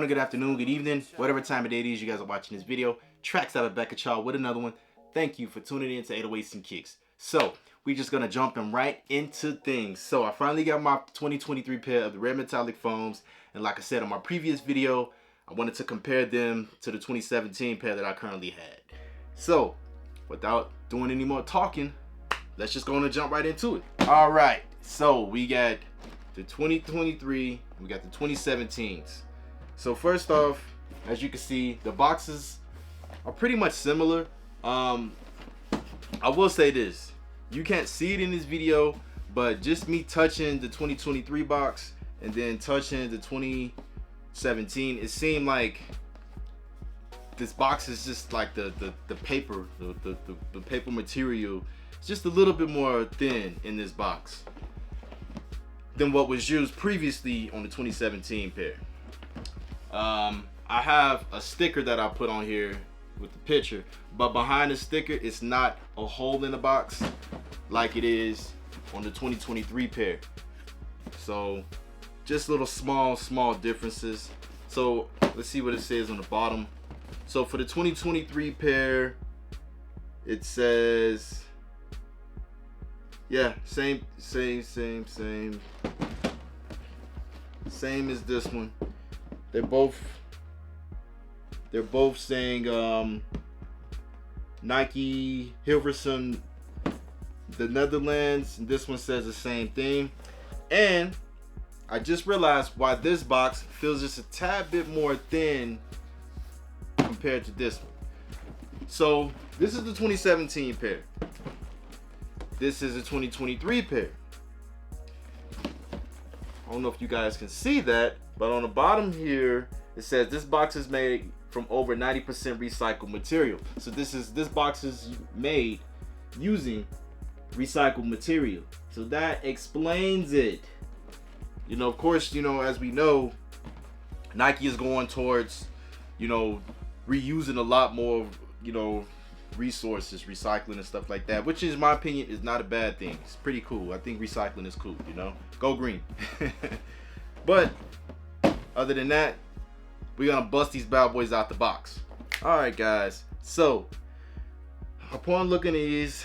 morning, good afternoon, good evening, whatever time of day it is you guys are watching this video. Tracks out of Becca Chaw with another one. Thank you for tuning in to 808s and Kicks. So, we're just gonna jump in right into things. So, I finally got my 2023 pair of the red metallic foams, and like I said on my previous video, I wanted to compare them to the 2017 pair that I currently had. So, without doing any more talking, let's just go on and jump right into it. All right, so we got the 2023, we got the 2017s. So first off, as you can see, the boxes are pretty much similar. I will say this, you can't see it in this video, but just me touching the 2023 box and then touching the 2017, it seemed like this box is just like the paper, the paper material. It's just a little bit more thin in this box than what was used previously on the 2017 pair. I have a sticker that I put on here with the picture, but behind the sticker it's not a hole in the box like it is on the 2023 pair. So just little small differences. So let's see what it says on the bottom. So for the 2023 pair, it says, yeah, same as this one. They're both saying Nike Hilversum, the Netherlands, and this one says the same thing. And I just realized why this box feels just a tad bit more thin compared to this one. So this is the 2017 pair. This is the 2023 pair. I don't know if you guys can see that, but on the bottom here it says this box is made from over 90% recycled material. So this box is made using recycled material. So that explains it. You know, of course, you know, as we know, Nike is going towards, you know, reusing a lot more, you know, resources, recycling and stuff like that, which in my opinion is not a bad thing. It's pretty cool. I think recycling is cool, you know. Go green. But other than that, we're gonna bust these bad boys out the box. All right, guys. So upon looking at these,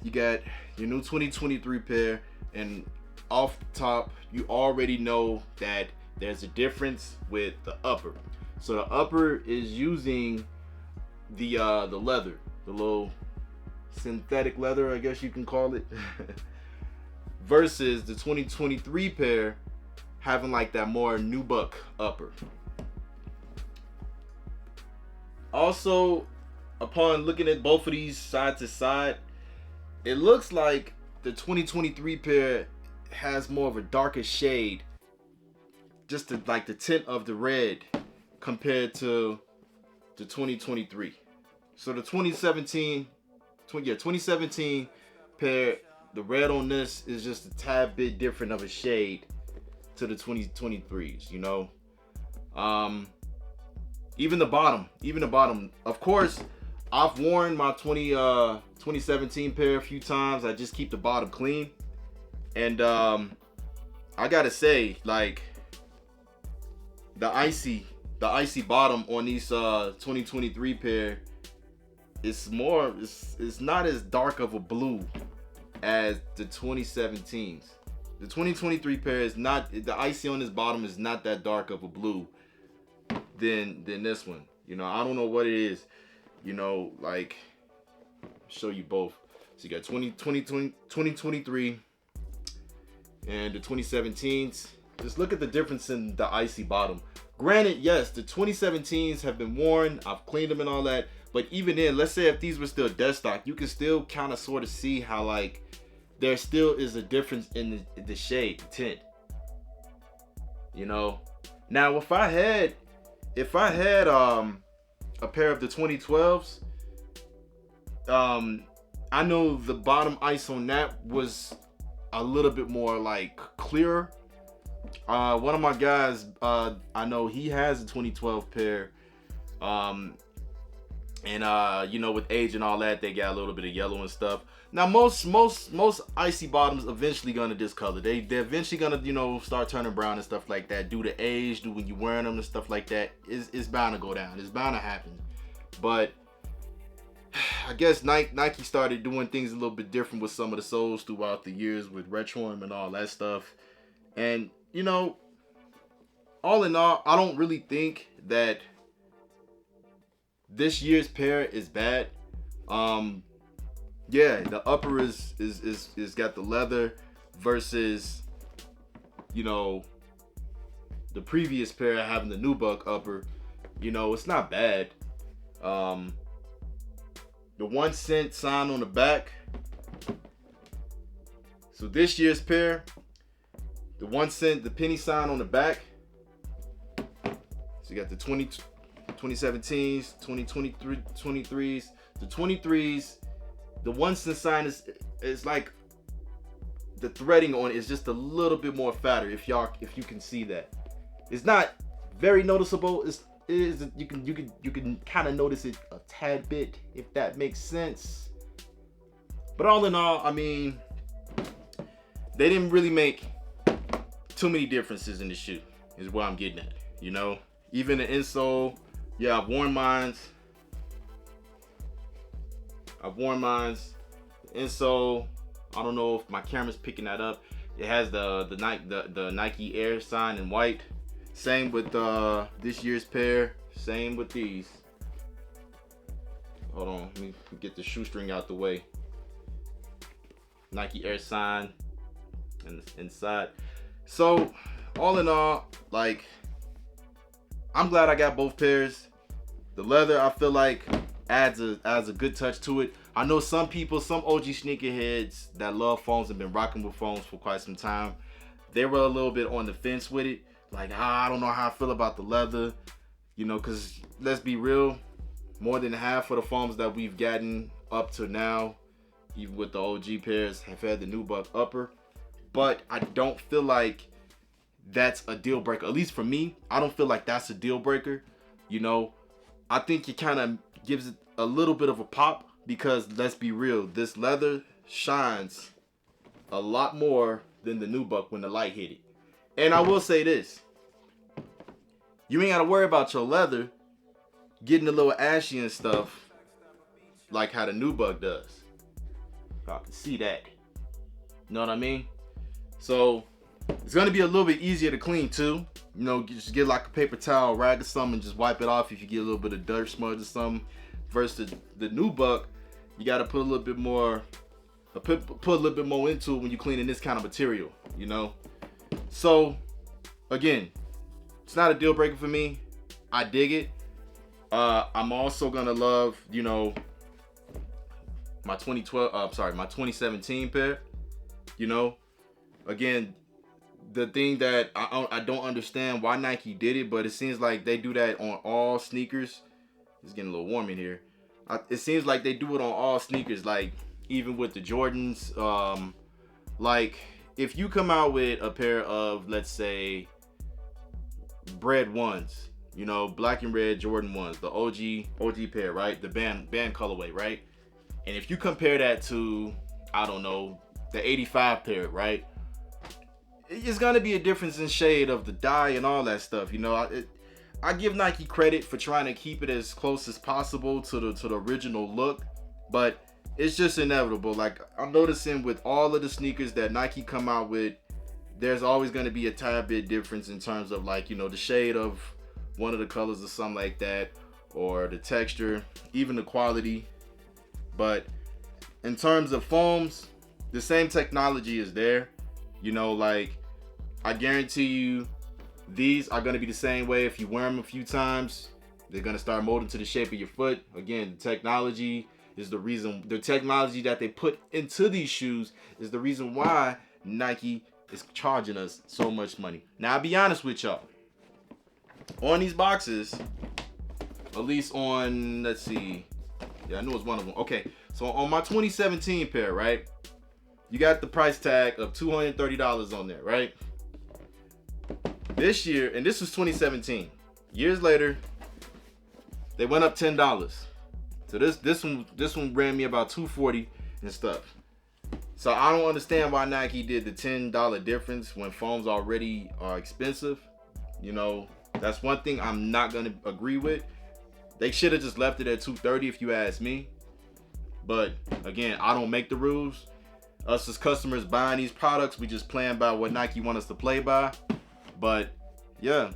you got your new 2023 pair, and off the top, you already know that there's a difference with the upper. So the upper is using the leather, the little synthetic leather, I guess you can call it, versus the 2023 pair having like that more nubuck upper. Also, upon looking at both of these side to side, it looks like the 2023 pair has more of a darker shade, just like the tint of the red compared to the 2023. So the 2017 pair, the red on this is just a tad bit different of a shade to the 2023s, you know. Even the bottom. Of course, I've worn my 2017 pair a few times. I just keep the bottom clean. And I gotta say, like, the icy bottom on these 2023 pair, it's not as dark of a blue as the 2017s. The 2023 pair is not, the icy on this bottom is not that dark of a blue than this one. You know, I don't know what it is. You know, like, show you both. So you got 2023 and the 2017s. Just look at the difference in the icy bottom. Granted, yes, the 2017s have been worn. I've cleaned them and all that. But even then, let's say if these were still dead stock, you can still kind of sort of see how, like, there still is a difference in the shade, the tint. You know? Now, if I had a pair of the 2012s, I know the bottom ice on that was a little bit more like clearer. One of my guys, I know he has a 2012 pair, And you know, with age and all that, they got a little bit of yellow and stuff. Now most icy bottoms eventually gonna discolor. They're eventually gonna, you know, start turning brown and stuff like that due to age, due when you're wearing them and stuff like that. It's bound to go down. It's bound to happen. But I guess Nike started doing things a little bit different with some of the soles throughout the years with retroing and all that stuff. And you know, all in all, I don't really think that this year's pair is bad. Yeah, the upper is got the leather versus, you know, the previous pair having the nubuck upper. You know, it's not bad. The 1 cent sign on the back. So this year's pair, the 1 cent, the penny sign on the back. So you got the 2017s, 2023s, the 23s. The 1 cent sign is like the threading on it is just a little bit more fatter. If you can see that, it's not very noticeable. You can kind of notice it a tad bit, if that makes sense. But all in all, I mean, they didn't really make too many differences in the shoe. Is what I'm getting at. You know, even the insole. Yeah, I've worn mine. The insole, I don't know if my camera's picking that up. It has the Nike Air sign in white. Same with this year's pair. Same with these. Hold on, let me get the shoestring out the way. Nike Air sign and inside. So all in all, like, I'm glad I got both pairs. The leather, I feel like, adds a good touch to it. I know some people, some OG sneakerheads that love foams and been rocking with foams for quite some time. They were a little bit on the fence with it. Like, I don't know how I feel about the leather. You know, because let's be real, more than half of the foams that we've gotten up to now, even with the OG pairs, have had the nubuck upper. But I don't feel like that's a deal breaker. At least for me, I don't feel like that's a deal breaker. You know, I think it kind of gives it a little bit of a pop because let's be real, this leather shines a lot more than the nubuck when the light hit it. And I will say this, you ain't got to worry about your leather getting a little ashy and stuff like how the nubuck does. I can see that. You know what I mean? So it's going to be a little bit easier to clean too. You know, just get like a paper towel, rag or something, and just wipe it off if you get a little bit of dirt smudge or something. Versus the nubuck, you got to put a little bit more, put a little bit more into it when you're cleaning this kind of material. You know, so again, it's not a deal breaker for me. I dig it. I'm also gonna love, you know, my 2017 pair. You know, again, the thing that I don't understand why Nike did it, but it seems like they do that on all sneakers. It's getting a little warm in here. It seems like they do it on all sneakers, like even with the Jordans. Like if you come out with a pair of, let's say, red ones, you know, black and red Jordan ones, the OG pair, right? The band colorway, right? And if you compare that to, I don't know, the 85 pair, right? It's gonna be a difference in shade of the dye and all that stuff. You know, I give Nike credit for trying to keep it as close as possible to the original look, but it's just inevitable. Like I'm noticing with all of the sneakers that Nike come out with, there's always going to be a tad bit difference in terms of, like, you know, the shade of one of the colors or something like that, or the texture, even the quality. But in terms of foams, the same technology is there. You know, like, I guarantee you these are going to be the same way. If you wear them a few times, they're going to start molding to the shape of your foot. Again, the technology is the reason, the technology that they put into these shoes is the reason why Nike is charging us so much money. Now, I'll be honest with y'all. On these boxes, at least on, let's see. Yeah, I knew it was one of them. Okay, so on my 2017 pair, right? You got the price tag of $230 on there, right? This year, and this was 2017. Years later, they went up $10. So this one ran me about $240 and stuff. So I don't understand why Nike did the $10 difference when foams already are expensive. You know, that's one thing I'm not gonna agree with. They should have just left it at $230 if you ask me. But again, I don't make the rules. Us as customers buying these products, we just playing by what Nike want us to play by. But yeah,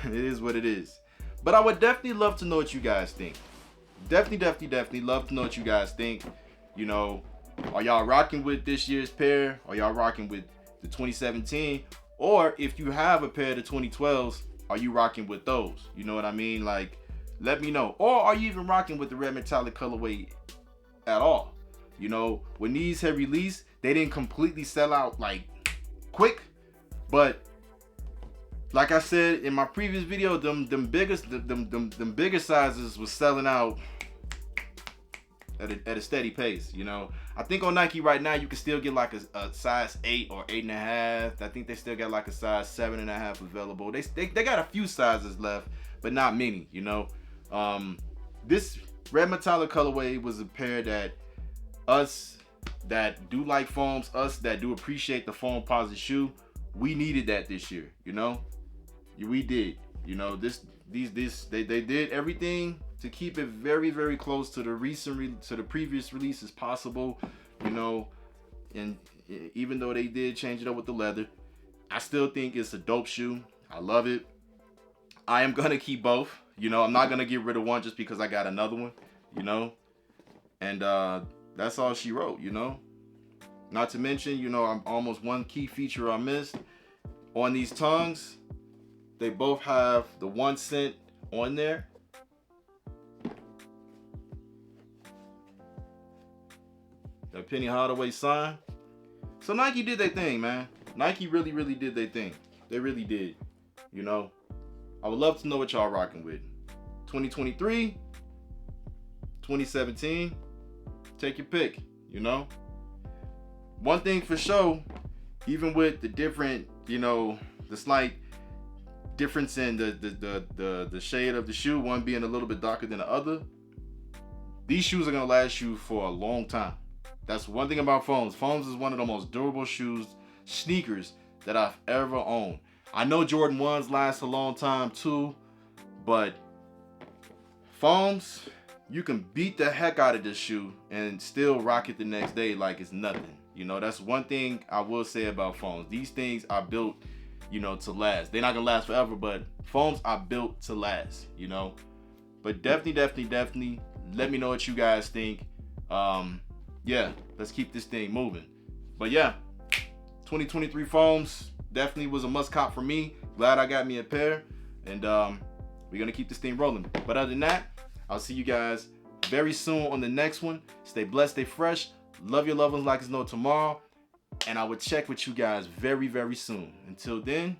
it is what it is. But I would definitely love to know what you guys think. Definitely love to know what you guys think. You know, are y'all rocking with this year's pair? Are y'all rocking with the 2017? Or if you have a pair of the 2012s, are you rocking with those? You know what I mean? Like, let me know. Or are you even rocking with the red metallic colorway at all? You know, when these had released, they didn't completely sell out like quick, but like I said in my previous video, them bigger sizes was selling out at a steady pace. You know, I think on Nike right now you can still get like a size 8 or 8.5. I think they still got like a size 7.5 available. They got a few sizes left, but not many. You know, this red metallic colorway was a pair that us that do like foams, us that do appreciate the Foamposite shoe, we needed that this year. You know, we did. You know, they did everything to keep it very close to the previous release as possible. You know, and even though they did change it up with the leather, I still think it's a dope shoe. I love it. I am gonna keep both. You know, I'm not gonna get rid of one just because I got another one. You know, and that's all she wrote. You know, not to mention, you know, I'm almost one key feature I missed on these tongues. They both have the 1 cent on there. The Penny Hardaway sign. So Nike did their thing, man. Nike really did their thing. They really did. You know, I would love to know what y'all rocking with. 2023, 2017, take your pick. You know, one thing for sure, even with the different, you know, the slight difference in the shade of the shoe, one being a little bit darker than the other, these shoes are gonna last you for a long time. That's one thing about foams. Foams is one of the most durable sneakers that I've ever owned. I know Jordan 1s last a long time too, but foams, you can beat the heck out of this shoe and still rock it the next day like it's nothing. You know, that's one thing I will say about foams. These things are built, you know, to last. They're not gonna last forever, but foams are built to last, you know. But definitely let me know what you guys think. Yeah, let's keep this thing moving. But yeah, 2023 foams definitely was a must cop for me. Glad I got me a pair, and we're gonna keep this thing rolling. But other than that, I'll see you guys very soon on the next one. Stay blessed, stay fresh. Love your loved ones like it's no tomorrow. And I will check with you guys very soon. Until then,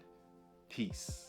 peace.